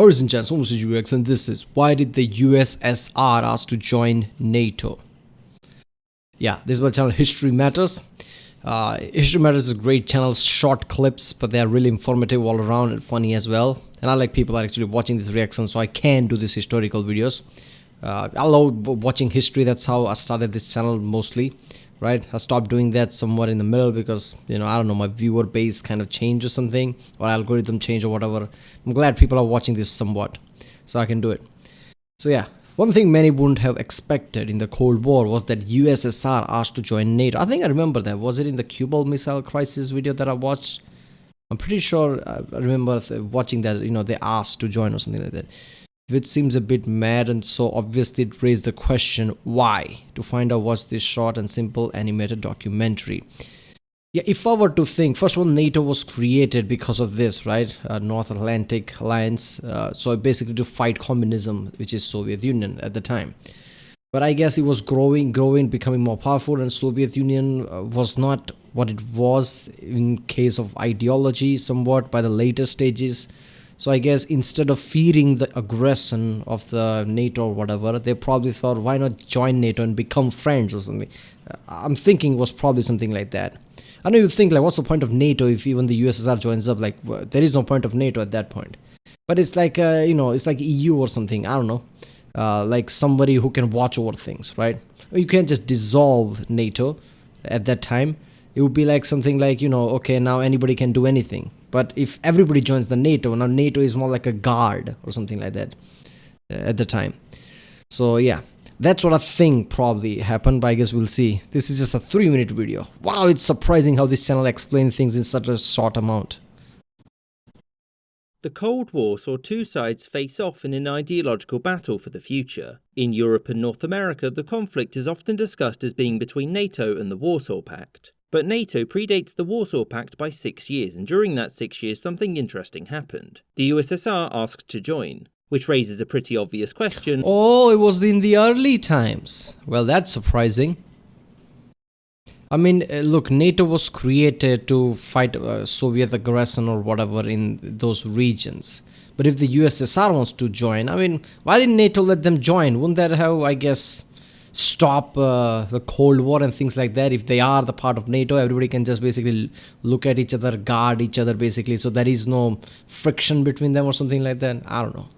Ladies and gents, almost UX, and this is why did the USSR ask to join NATO? Yeah, this is my channel History Matters. History Matters is a great channel, short clips, but they are really informative all around and funny as well. And I like people are actually watching this reaction, so I can do these historical videos. I love watching history. That's how I started this channel mostly, right? I stopped doing that somewhat in the middle because, I don't know, my viewer base kind of changed or something, or algorithm change or whatever. I'm glad people are watching this somewhat, so I can do it. So yeah, one thing many wouldn't have expected in the Cold War was that USSR asked to join NATO. I think I remember that. Was it in the Cuban Missile Crisis video that I watched? I'm pretty sure I remember watching that, they asked to join or something like that. Which seems a bit mad, and so obviously it raised the question why. To find out, watch this short and simple animated documentary. Yeah, if I were to think, first of all, NATO was created because of this, right? North Atlantic Alliance, so basically to fight communism, which is Soviet Union at the time. But I guess it was growing, becoming more powerful, and Soviet Union was not what it was in case of ideology somewhat by the later stages. So I guess instead of fearing the aggression of the NATO or whatever, they probably thought, why not join NATO and become friends or something? I'm thinking it was probably something like that. I know you think, like, what's the point of NATO if even the USSR joins up? Like, there is no point of NATO at that point. But it's like, it's like EU or something. I don't know. Like somebody who can watch over things, right? You can't just dissolve NATO at that time. It would be like something like, okay, now anybody can do anything. But if everybody joins the NATO, now NATO is more like a guard or something like that at the time. So yeah, that's what I think probably happened, but I guess we'll see. This is just a 3-minute video. Wow, it's surprising how this channel explains things in such a short amount. The Cold War saw two sides face off in an ideological battle for the future. In Europe and North America, the conflict is often discussed as being between NATO and the Warsaw Pact. But NATO predates the Warsaw Pact by 6 years, and during that 6 years something interesting happened. The USSR asked to join, which raises a pretty obvious question. Oh, it was in the early times. Well, that's surprising. I mean, look, NATO was created to fight Soviet aggression or whatever in those regions. But if the USSR wants to join, I mean, why didn't NATO let them join? Wouldn't that have, I guess, stop the Cold War and things like that? If they are the part of NATO, everybody can just basically look at each other, guard each other basically, so there is no friction between them or something like that. I don't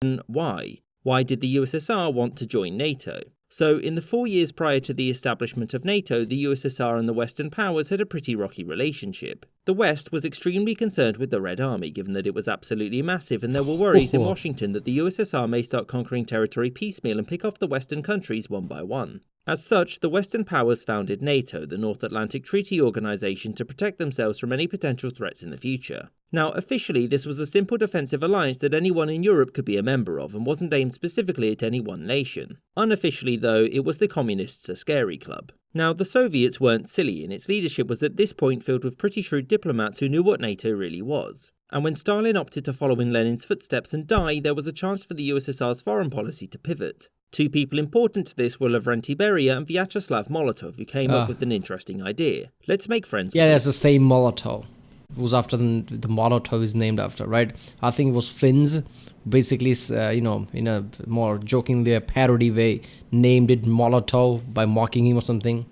know. Why? Why did the USSR want to join NATO? So, in the 4 years prior to the establishment of NATO, the USSR and the Western powers had a pretty rocky relationship. The West was extremely concerned with the Red Army, given that it was absolutely massive, and there were worries in Washington that the USSR may start conquering territory piecemeal and pick off the Western countries one by one. As such, the Western powers founded NATO, the North Atlantic Treaty Organization, to protect themselves from any potential threats in the future. Now, officially, this was a simple defensive alliance that anyone in Europe could be a member of and wasn't aimed specifically at any one nation. Unofficially, though, it was the Communists' a scary club. Now, the Soviets weren't silly, and its leadership was at this point filled with pretty shrewd diplomats who knew what NATO really was. And when Stalin opted to follow in Lenin's footsteps and die, there was a chance for the USSR's foreign policy to pivot. Two people important to this were Lavrenti Beria and Vyacheslav Molotov, who came up with an interesting idea. Let's make friends. Yeah, that's the same Molotov. It was after the Molotov is named after, right? I think it was Finns, basically, in a more jokingly a parody way, named it Molotov by mocking him or something.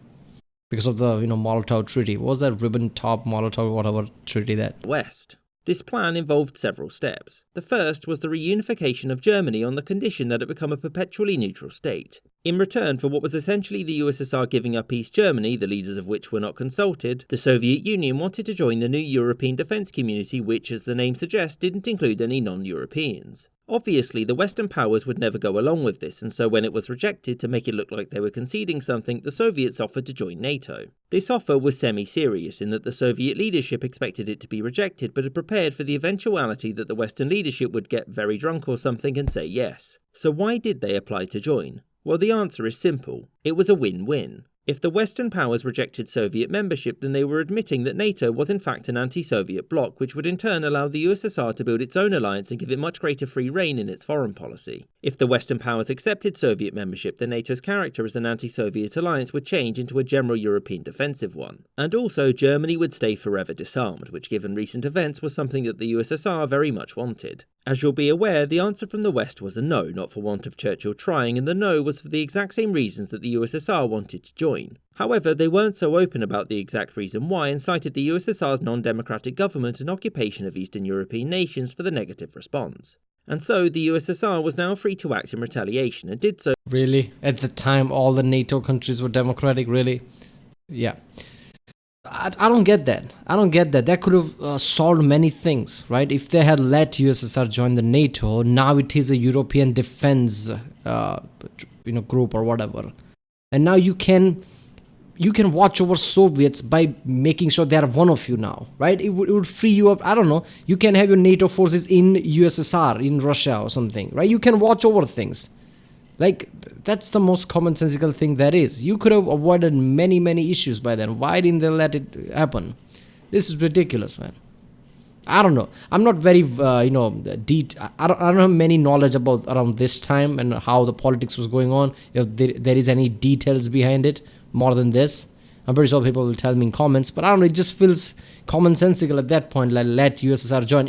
Because of the, Molotov Treaty. What was that Ribbentrop Molotov, whatever treaty that? West. This plan involved several steps. The first was the reunification of Germany on the condition that it become a perpetually neutral state. In return for what was essentially the USSR giving up East Germany, the leaders of which were not consulted, the Soviet Union wanted to join the new European defence community, which, as the name suggests, didn't include any non-Europeans. Obviously, the Western powers would never go along with this, and so when it was rejected to make it look like they were conceding something, the Soviets offered to join NATO. This offer was semi-serious in that the Soviet leadership expected it to be rejected, but had prepared for the eventuality that the Western leadership would get very drunk or something and say yes. So why did they apply to join? Well, the answer is simple. It was a win-win. If the Western powers rejected Soviet membership, then they were admitting that NATO was in fact an anti-Soviet bloc, which would in turn allow the USSR to build its own alliance and give it much greater free rein in its foreign policy. If the Western powers accepted Soviet membership, then NATO's character as an anti-Soviet alliance would change into a general European defensive one. And also, Germany would stay forever disarmed, which given recent events was something that the USSR very much wanted. As you'll be aware, the answer from the West was a no, not for want of Churchill trying, and the no was for the exact same reasons that the USSR wanted to join. However, they weren't so open about the exact reason why and cited the USSR's non-democratic government and occupation of Eastern European nations for the negative response. And so, the USSR was now free to act in retaliation and did so. Really? At the time, all the NATO countries were democratic, really? Yeah. I don't get that. I don't get that. That could have solved many things, right? If they had let USSR join the NATO, now it is a European defense, group or whatever. And now you can watch over Soviets by making sure they are one of you now, right? It would free you up. I don't know. You can have your NATO forces in USSR, in Russia or something, right? You can watch over things. Like, that's the most commonsensical thing there is. You could have avoided many, many issues by then. Why didn't they let it happen? This is ridiculous, man. I don't know. I'm not very, I don't have many knowledge about around this time and how the politics was going on. If there is any details behind it more than this, I'm pretty sure people will tell me in comments. But I don't know. It just feels commonsensical at that point. Like, let USSR join.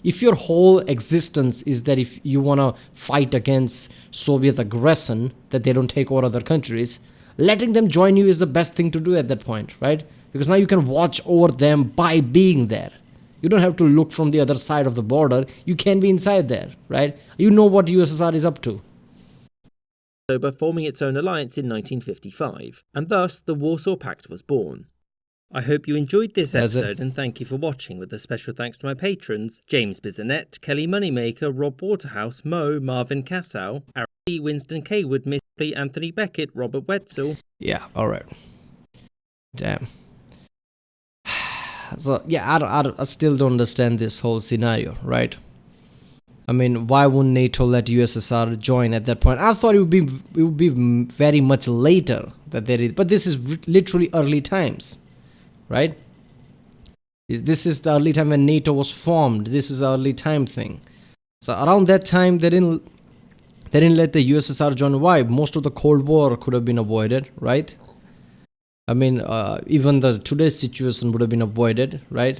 If your whole existence is that if you want to fight against Soviet aggression, that they don't take over other countries, letting them join you is the best thing to do at that point, right? Because now you can watch over them by being there. You don't have to look from the other side of the border. You can be inside there, right? You know what USSR is up to. By forming its own alliance in 1955, and thus the Warsaw Pact was born. I hope you enjoyed this episode and thank you for watching, with a special thanks to my patrons James Bizanet, Kelly Moneymaker, Rob Waterhouse, Mo, Marvin Cassow, Aaron B, Winston Kaywood, Miss Lee, Anthony Beckett, Robert Wetzel. Yeah, alright. Damn. So, yeah, I still don't understand this whole scenario, right? I mean, why wouldn't NATO let USSR join at that point? I thought it would be very much later that there is, but this is literally early times. Right? This is the early time when NATO was formed. This is the early time thing. So around that time, they didn't let the USSR join. Why? Most of the Cold War could have been avoided, right? I mean, even today's situation would have been avoided, right?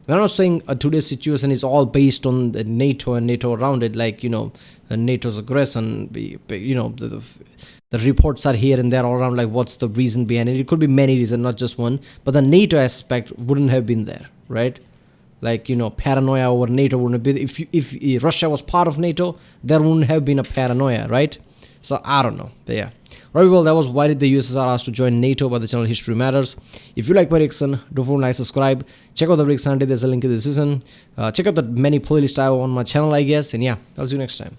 I'm not saying today's situation is all based on the NATO and NATO around it, like, NATO's aggression. The reports are here and there all around, like, what's the reason behind it? It could be many reasons, not just one. But the NATO aspect wouldn't have been there, right? Like, paranoia over NATO wouldn't have been. If Russia was part of NATO, there wouldn't have been a paranoia, right? So, I don't know. But yeah. Right, well, that was why did the USSR ask to join NATO by the channel History Matters. If you like my reaction, don't forget to like, subscribe. Check out the reaction, there's a link in the description. Check out the many playlists I have on my channel, I guess. And yeah, I'll see you next time.